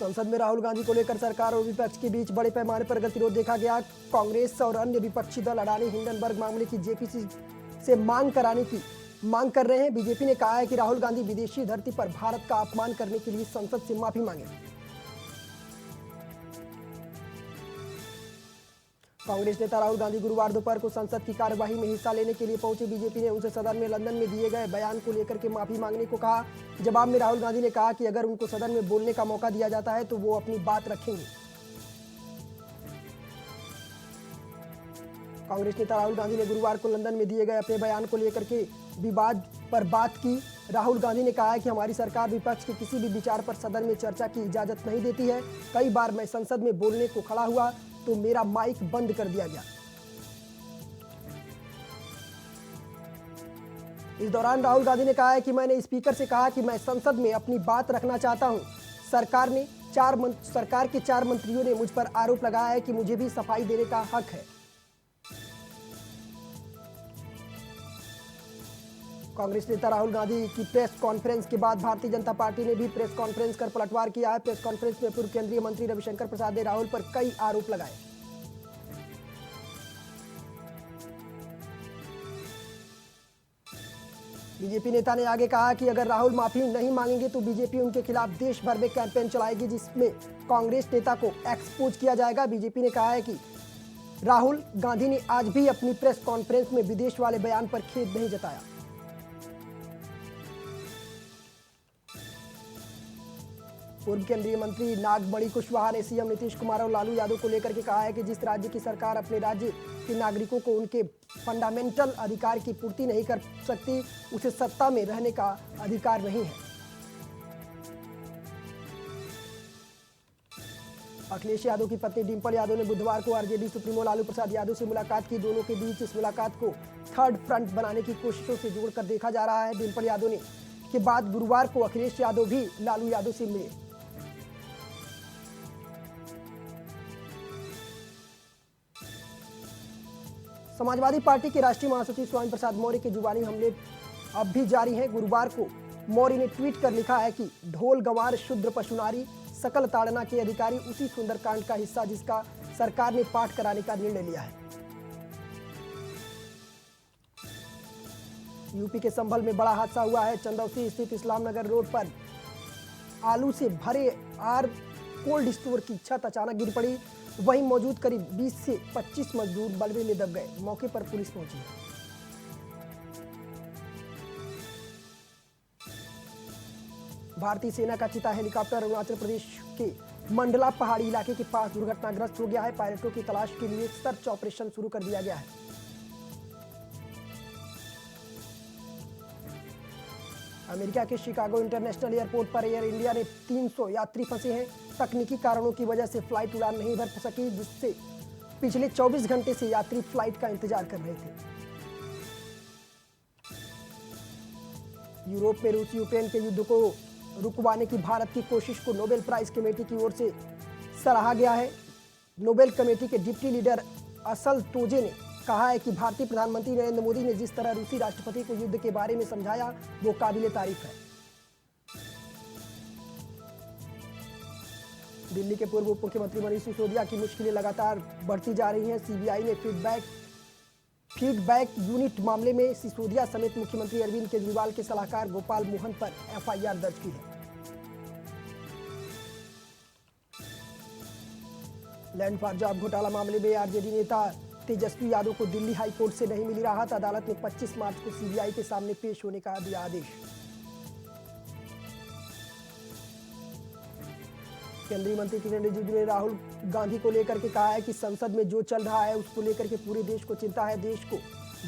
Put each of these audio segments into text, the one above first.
संसद में राहुल गांधी को लेकर सरकार और विपक्ष के बीच बड़े पैमाने पर गतिरोध देखा गया। कांग्रेस और अन्य विपक्षी दल अडानी हिंडनबर्ग मामले की जेपीसी से मांग कर रहे हैं। बीजेपी ने कहा है कि राहुल गांधी विदेशी धरती पर भारत का अपमान करने के लिए संसद से माफी मांगे। कांग्रेस नेता राहुल गांधी गुरुवार दोपहर को संसद की कार्यवाही में हिस्सा लेने के लिए पहुंचे। बीजेपी ने उनसे सदन में लंदन में दिए गए बयान को लेकर के माफी मांगने को कहा। जवाब में राहुल गांधी ने कहा कि अगर उनको सदन में बोलने का मौका दिया जाता है तो वो अपनी बात रखेंगे। कांग्रेस नेता राहुल गांधी ने गुरुवार को लंदन में दिए गए अपने बयान को लेकर के विवाद पर बात की। राहुल गांधी ने कहा है कि हमारी सरकार विपक्ष के किसी भी विचार पर सदन में चर्चा की इजाजत नहीं देती है। कई बार मैं संसद में बोलने को खड़ा हुआ तो मेरा माइक बंद कर दिया गया। इस दौरान राहुल गांधी ने कहा है कि मैंने स्पीकर से कहा कि मैं संसद में अपनी बात रखना चाहता हूं। सरकार के 4 मंत्रियों ने मुझ पर आरोप लगाया है कि मुझे भी सफाई देने का हक है। कांग्रेस नेता राहुल गांधी की प्रेस कॉन्फ्रेंस के बाद भारतीय जनता पार्टी ने भी प्रेस कॉन्फ्रेंस कर पलटवार किया है। प्रेस कॉन्फ्रेंस में पूर्व केंद्रीय मंत्री रविशंकर प्रसाद ने राहुल पर कई आरोप लगाए। बीजेपी नेता ने आगे कहा कि अगर राहुल माफी नहीं मांगेंगे तो बीजेपी उनके खिलाफ देश भर में कैंपेन चलाएगी, जिसमें कांग्रेस नेता को एक्सपोज किया जाएगा। बीजेपी ने कहा है कि राहुल गांधी ने आज भी अपनी प्रेस कॉन्फ्रेंस में विदेश वाले बयान पर खेद नहीं जताया। पूर्व केंद्रीय मंत्री नागमणि कुशवाहा ने सीएम नीतीश कुमार और लालू यादव को लेकर के कहा है कि जिस राज्य की सरकार अपने राज्य के नागरिकों को उनके फंडामेंटल अधिकार की पूर्ति नहीं कर सकती, उसे सत्ता में रहने का अधिकार नहीं है। अखिलेश यादव की पत्नी डिंपल यादव ने बुधवार को आरजेडी सुप्रीमो लालू प्रसाद यादव से मुलाकात की। दोनों के बीच इस मुलाकात को थर्ड फ्रंट बनाने की कोशिशों से जोड़कर देखा जा रहा है। डिंपल यादव ने के बाद गुरुवार को अखिलेश यादव भी लालू यादव से मिले। समाजवादी पार्टी के राष्ट्रीय महासचिव स्वामी प्रसाद मौर्य के जुबानी हमले अब भी जारी हैं। गुरुवार को मौर्य ने ट्वीट कर लिखा है कि ढोल गंवार शूद्र पशुनारी सकल ताड़ना के अधिकारी उसी सुंदरकांड का हिस्सा जिसका सरकार ने पाठ कराने का निर्णय लिया है। यूपी के संभल में बड़ा हादसा हुआ है। चंदौसी स्थित इस्लाम नगर रोड पर आलू से भरे कोल्ड स्टोर की छत अचानक गिर पड़ी। वहीं मौजूद करीब 20 से 25 मजदूर मलबे में दब गए। मौके पर पुलिस पहुंची। भारतीय सेना का चीता हेलीकॉप्टर अरुणाचल प्रदेश के मंडला पहाड़ी इलाके के पास दुर्घटनाग्रस्त हो गया है। पायलटों की तलाश के लिए सर्च ऑपरेशन शुरू कर दिया गया है। अमेरिका के शिकागो इंटरनेशनल एयरपोर्ट पर एयर इंडिया ने 300 यात्री फंसे हैं। तकनीकी कारणों की वजह से फ्लाइट उड़ान नहीं भर सकी, जिससे पिछले 24 घंटे से यात्री फ्लाइट का इंतजार कर रहे थे। यूरोप में रूस यूक्रेन के युद्ध को रुकवाने की भारत की कोशिश को नोबेल प्राइज कमेटी की ओर से सराहा गया है। नोबेल कमेटी के डिप्टी लीडर असल तोजे ने कहा है कि भारतीय प्रधानमंत्री नरेंद्र मोदी ने जिस तरह रूसी राष्ट्रपति को युद्ध के बारे में समझाया वो काबिले तारीफ है। दिल्ली के पूर्व उप मुख्यमंत्री मनीष सिसोदिया की मुश्किलें लगातार बढ़ती जा रही हैं। सीबीआई ने फीडबैक यूनिट मामले में सिसोदिया समेत मुख्यमंत्री अरविंद केजरीवाल के सलाहकार गोपाल मोहन पर एफआईआर दर्ज की है। लैंड फॉर जॉब घोटाला मामले में आरजेडी नेता तेजस्वी यादव को दिल्ली हाई कोर्ट से नहीं मिली राहत। अदालत ने 25 मार्च को सीबीआई के सामने पेश होने का दिया आदेश। केंद्रीय मंत्री किरेन रिजिजू ने राहुल गांधी को लेकर के कहा है कि संसद में जो चल रहा है उसको लेकर के पूरे देश को चिंता है। देश को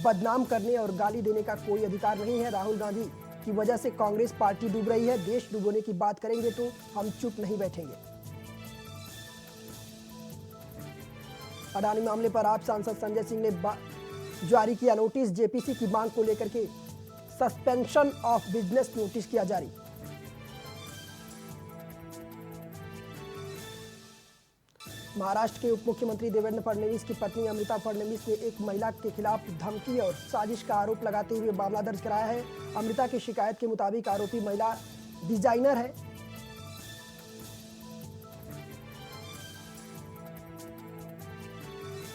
बदनाम करने और गाली देने का कोई अधिकार नहीं है। राहुल गांधी की वजह से कांग्रेस पार्टी डूब रही है। देश डूबोने की बात करेंगे तो हम चुप नहीं बैठेंगे। अडानी मामले पर आप सांसद संजय सिंह ने जारी किया नोटिस। जेपीसी की मांग को लेकर के सस्पेंशन ऑफ बिजनेस नोटिस किया जारी। महाराष्ट्र के उप मुख्यमंत्री देवेंद्र फडणवीस की पत्नी अमृता फडणवीस ने एक महिला के खिलाफ धमकी और साजिश का आरोप लगाते हुए मामला दर्ज कराया है। अमृता की शिकायत के मुताबिक आरोपी महिला डिजाइनर है।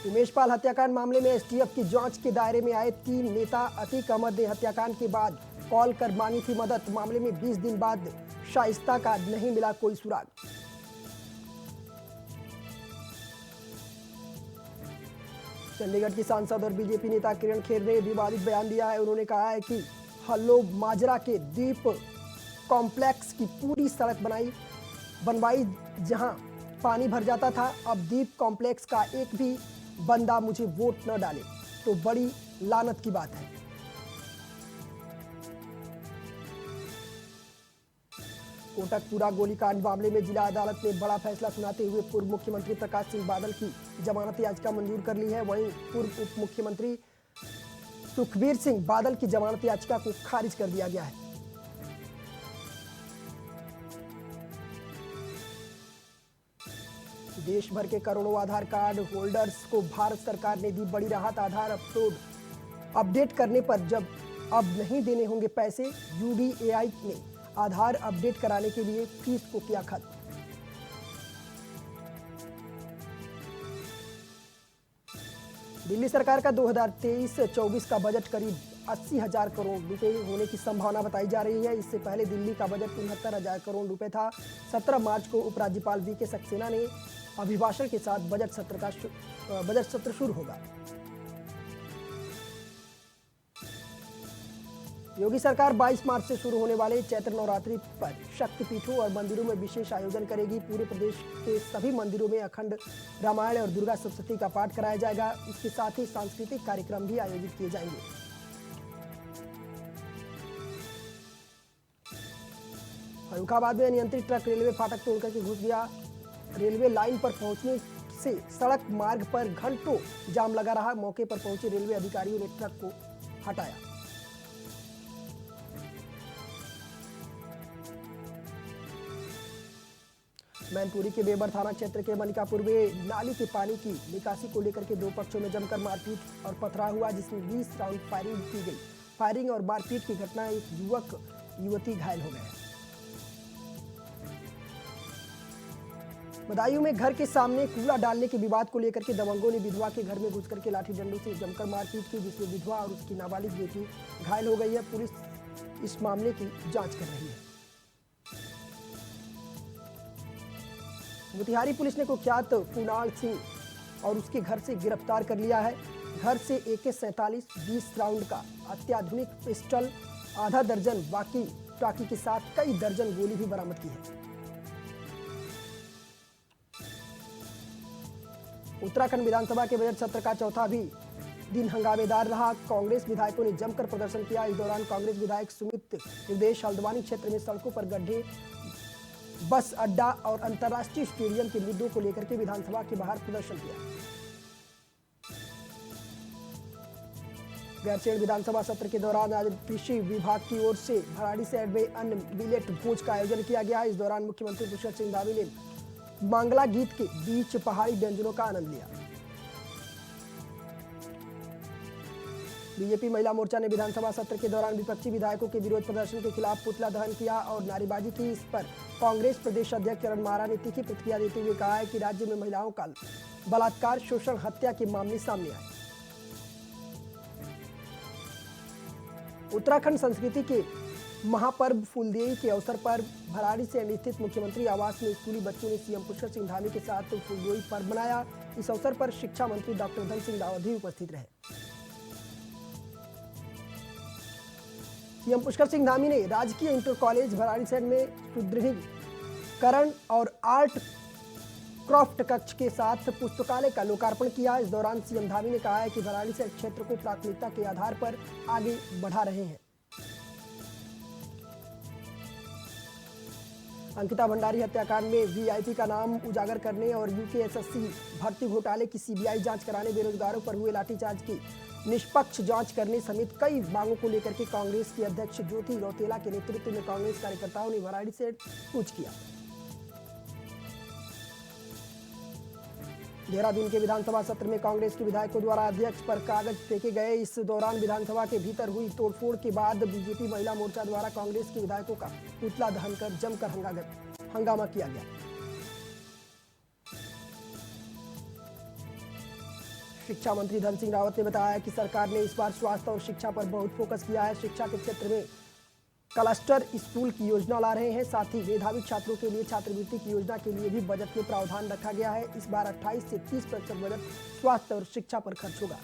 उमेश पाल हत्याकांड मामले में एसटीएफ की जांच के दायरे में आए 3 नेता अतीक अहमद ने हत्याकांड के बाद कॉल कर मांगी थी मदद। मामले में 20 दिन बाद शाइस्ता का नहीं मिला कोई सुराग। चंडीगढ़ की सांसद और बीजेपी नेता किरण खेर ने विवादित बयान दिया है। उन्होंने कहा है कि हल्लो माजरा के द्वीप कॉम्प्लेक्स की पूरी सड़क बनवाई जहां पानी भर जाता था, अब द्वीप कॉम्प्लेक्स का एक भी बंदा मुझे वोट न डाले तो बड़ी लानत की बात है। कोटकपुरा गोलीकांड मामले में जिला अदालत ने बड़ा फैसला सुनाते हुए पूर्व मुख्यमंत्री प्रकाश सिंह बादल की जमानत याचिका मंजूर कर ली है। वहीं पूर्व उप मुख्यमंत्री सुखबीर सिंह बादल की जमानत याचिका को खारिज कर दिया गया है। देश भर के करोड़ों आधार कार्ड होल्डर्स को भारत सरकार ने दी बड़ी राहत। आधार अपडेट करने पर जब अब नहीं देने होंगे पैसे, यूडीएआई ने आधार अपडेट कराने के लिए फीस को किया खत्म। दिल्ली सरकार का 2023-24 का बजट करीब 80,000 करोड़ रुपए होने की संभावना बताई जा रही है। इससे पहले दिल्ली का बजट 69,000 करोड़ रुपए था। 17 मार्च को उपराज्यपाल वीके सक्सेना ने अभिभाषण के साथ बजट सत्र शुरू होगा। योगी सरकार 22 मार्च से शुरू होने वाले चैत्र नवरात्रि पर शक्तिपीठों और मंदिरों में विशेष आयोजन करेगी। पूरे प्रदेश के सभी मंदिरों में अखंड रामायण और दुर्गा सप्तशती का पाठ कराया जाएगा। इसके साथ ही सांस्कृतिक कार्यक्रम भी आयोजित किए जाएंगे। फर्रुखाबाद में अनियंत्रित ट्रक रेलवे फाटक तोड़कर के घुस गया। रेलवे लाइन पर पहुंचने से सड़क मार्ग पर घंटों जाम लगा रहा। मौके पर पहुंचे रेलवे अधिकारियों ने ट्रक को हटाया। मैनपुरी के बेबर थाना क्षेत्र के मनिकापुर में नाली के पानी की निकासी को लेकर के दो पक्षों में जमकर मारपीट और पथराव हुआ, जिसमें 20 राउंड फायरिंग की गई। फायरिंग और मारपीट की घटना एक युवक युवती घायल हो गए। बदायूं में घर के सामने कूड़ा डालने के विवाद को लेकर के दबंगों ने विधवा के घर में घुस करके लाठी डंडों से जमकर मारपीट की, जिसमें विधवा और उसकी नाबालिग बेटी घायल हो गई है। पुलिस इस मामले की जांच कर रही है। मोतिहारी पुलिस ने कुख्यात कुणाल सिंह और उसके घर से गिरफ्तार कर लिया है। घर से AK-47 20 राउंड का अत्याधुनिक पिस्टल, आधा दर्जन वाकी टाकी के साथ कई दर्जन गोली भी बरामद की है। उत्तराखंड विधानसभा के बजट सत्र का चौथा भी दिन हंगामेदार रहा। कांग्रेस विधायकों ने जमकर प्रदर्शन किया। इस दौरान कांग्रेस विधायक सुमित निर्देश हल्द्वानी क्षेत्र में सड़कों पर गड्ढे, बस अड्डा और अंतर्राष्ट्रीय स्टेडियम के मुद्दों को लेकर के विधानसभा के बाहर प्रदर्शन किया। गैरसैंण विधानसभा सत्र के दौरान आज कृषि विभाग की ओर से भराड़ीसैंण में अन्न मिलेट भोज का आयोजन किया गया। इस दौरान मुख्यमंत्री पुष्कर सिंह धामी ने मांगला गीत के बीच पहाड़ी व्यंजनों का आनंद लिया। बीजेपी महिला मोर्चा ने विधानसभा सत्र के दौरान विपक्षी विधायकों के विरोध प्रदर्शन के खिलाफ पुतला दहन किया और नारेबाजी की। इस पर कांग्रेस प्रदेश अध्यक्ष चरण मारा ने तीखी प्रतिक्रिया देते हुए कहा है कि राज्य में महिलाओं का बलात्कार, शोषण, हत्या के मामले सामने आए। उत्तराखंड संस्कृति के महापर्व फूलदेई के अवसर पर भराड़ीसैंण स्थित मुख्यमंत्री आवास में स्कूली बच्चों ने सीएम पुष्कर सिंह धामी के साथ फूलदेई पर्व मनाया। इस अवसर पर शिक्षा मंत्री डॉक्टर धन सिंह रावत भी उपस्थित रहे। सीएम पुष्कर सिंह धामी ने राजकीय इंटर कॉलेज भराड़ीसैंण में सुदृढ़ीकरण और आर्ट क्राफ्ट कक्ष के साथ पुस्तकालय का लोकार्पण किया। इस दौरान सीएम धामी ने कहा है कि भराड़ीसैंण क्षेत्र को प्राथमिकता के आधार पर आगे बढ़ा रहे हैं। अंकिता भंडारी हत्याकांड में वीआईपी का नाम उजागर करने और यूकेएसएससी भर्ती घोटाले की सीबीआई जांच कराने, बेरोजगारों पर हुए लाठीचार्ज की निष्पक्ष जांच करने समेत कई मांगों को लेकर के कांग्रेस की अध्यक्ष ज्योति रौतेला के नेतृत्व में कांग्रेस कार्यकर्ताओं ने भराड़ीसैंण कूच किया। देहरादून के विधानसभा सत्र में कांग्रेस के विधायकों द्वारा अध्यक्ष पर कागज फेंके गए। इस दौरान विधानसभा के भीतर हुई तोड़फोड़ के बाद बीजेपी महिला मोर्चा द्वारा कांग्रेस के विधायकों का पुतला दहन कर जमकर हंगामा किया गया। शिक्षा मंत्री धन सिंह रावत ने बताया कि सरकार ने इस बार स्वास्थ्य और शिक्षा पर बहुत फोकस किया है। शिक्षा के क्षेत्र में क्लस्टर स्कूल की योजना ला रहे हैं। साथ ही मेधावी छात्रों के लिए छात्रवृत्ति की योजना के लिए भी बजट में प्रावधान रखा गया है। इस बार 28 से 30% बजट स्वास्थ्य और शिक्षा पर खर्च होगा।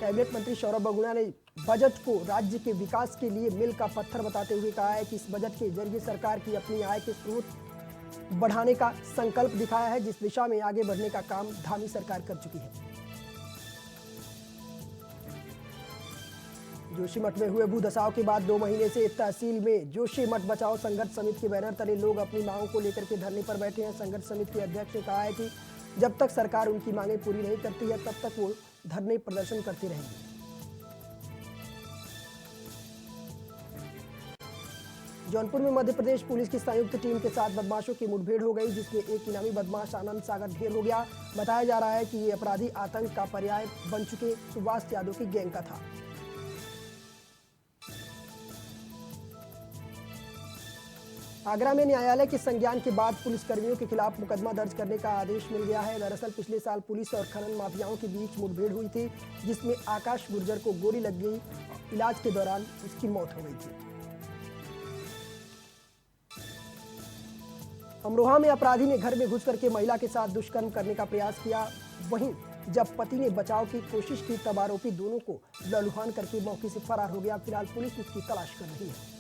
कैबिनेट मंत्री सौरभ बगुड़ा ने बजट को राज्य के विकास के लिए मील का पत्थर बताते हुए कहा है कि इस बजट के जरिए सरकार की अपनी आय के स्रोत बढ़ाने का संकल्प दिखाया है, जिस दिशा में आगे बढ़ने का काम धामी सरकार कर चुकी है। जोशीमठ में हुए भूधसाव के बाद 2 महीने से तहसील में जोशीमठ बचाओ संघर्ष समिति के बैनर तले लोग अपनी मांगों को लेकर के धरने पर बैठे हैं। संघर्ष समिति के अध्यक्ष ने कहा है कि जब तक सरकार उनकी मांगें पूरी नहीं करती है तब तक वो धरने प्रदर्शन करते रहेंगे। जौनपुर में मध्य प्रदेश पुलिस की संयुक्त टीम के साथ बदमाशों की मुठभेड़ हो गई, जिसमें एक इनामी बदमाश आनंद सागर ढेर हो गया। बताया जा रहा है कि ये अपराधी आतंक का पर्याय बन चुके सुभाष यादव की गैंग का था। आगरा में न्यायालय के संज्ञान के बाद पुलिसकर्मियों के खिलाफ मुकदमा दर्ज करने का आदेश मिल गया है। दरअसल पिछले साल पुलिस और खनन माफियाओं के बीच मुठभेड़ हुई थी, जिसमें आकाश गुर्जर को गोली लग गई। इलाज के दौरान उसकी मौत हो गई थी। अमरोहा में अपराधी ने घर में घुस करके महिला के साथ दुष्कर्म करने का प्रयास किया। वहीं जब पति ने बचाव की कोशिश की तब आरोपी दोनों को लहूलुहान करके मौके से फरार हो गया। फिलहाल पुलिस उसकी तलाश कर रही है।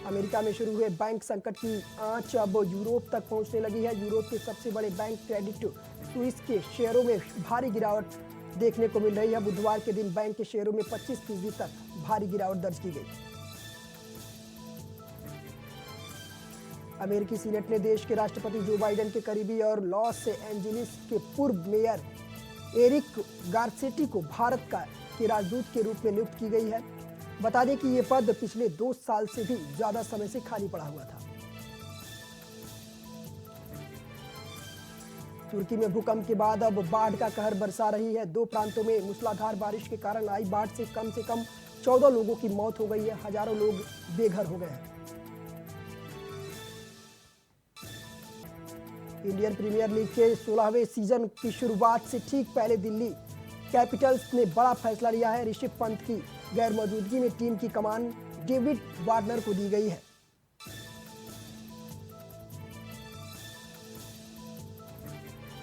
अमेरिका में शुरू हुए बैंक संकट की आंच अब यूरोप तक पहुंचने लगी है। यूरोप के सबसे बड़े बैंक क्रेडिट स्विस के शेयरों में भारी गिरावट देखने को मिल रही है। बुधवार के दिन बैंक के शेयरों में 25% तक भारी गिरावट दर्ज की गई। अमेरिकी सीनेट ने देश के राष्ट्रपति जो बाइडेन के करीबी और लॉस एंजलिस के पूर्व मेयर एरिक गारसेटी को भारत के राजदूत के रूप में नियुक्त की गई है। बता दें कि ये पद पिछले 2 साल से भी ज्यादा समय से खाली पड़ा हुआ था। तुर्की में भूकंप के बाद अब बाढ़ का कहर बरसा रही है। 2 प्रांतों में मूसलाधार बारिश के कारण आई बाढ़ से कम 14 लोगों की मौत हो गई है। हजारों लोग बेघर हो गए हैं। इंडियन प्रीमियर लीग के 16वें सीजन की शुरुआत से ठीक पहले दिल्ली कैपिटल्स ने बड़ा फैसला लिया है। ऋषभ पंत की गैर मौजूदगी में टीम की कमान डेविड वार्नर को दी गई है।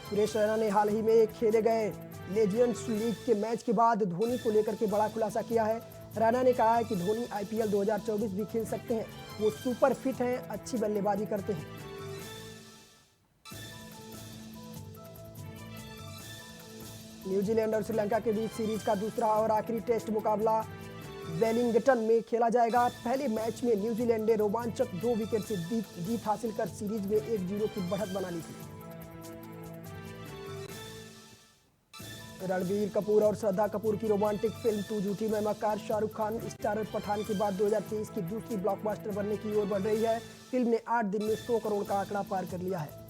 सुरेश रैना ने हाल ही में खेले गए लेजेंड्स लीग के मैच के बाद धोनी को लेकर के बड़ा खुलासा किया है। रैना ने कहा है कि धोनी आईपीएल 2024 भी खेल सकते हैं। वो सुपर फिट हैं, अच्छी बल्लेबाजी करते हैं। न्यूजीलैंड और श्रीलंका के बीच सीरीज का दूसरा और आखिरी टेस्ट मुकाबला वेलिंगटन में खेला जाएगा। पहले मैच में न्यूजीलैंड ने रोमांचक 2 विकेट से जीत हासिल कर सीरीज में 1-0 की बढ़त बना ली थी। रणबीर कपूर और श्रद्धा कपूर की रोमांटिक फिल्म तू झूठी मैं मक्कार शाहरुख खान स्टारर पठान के बाद 2023 की दूसरी ब्लॉकबस्टर बनने की ओर बढ़ रही है। फिल्म ने 8 दिन में 100 करोड़ का आंकड़ा पार कर लिया है।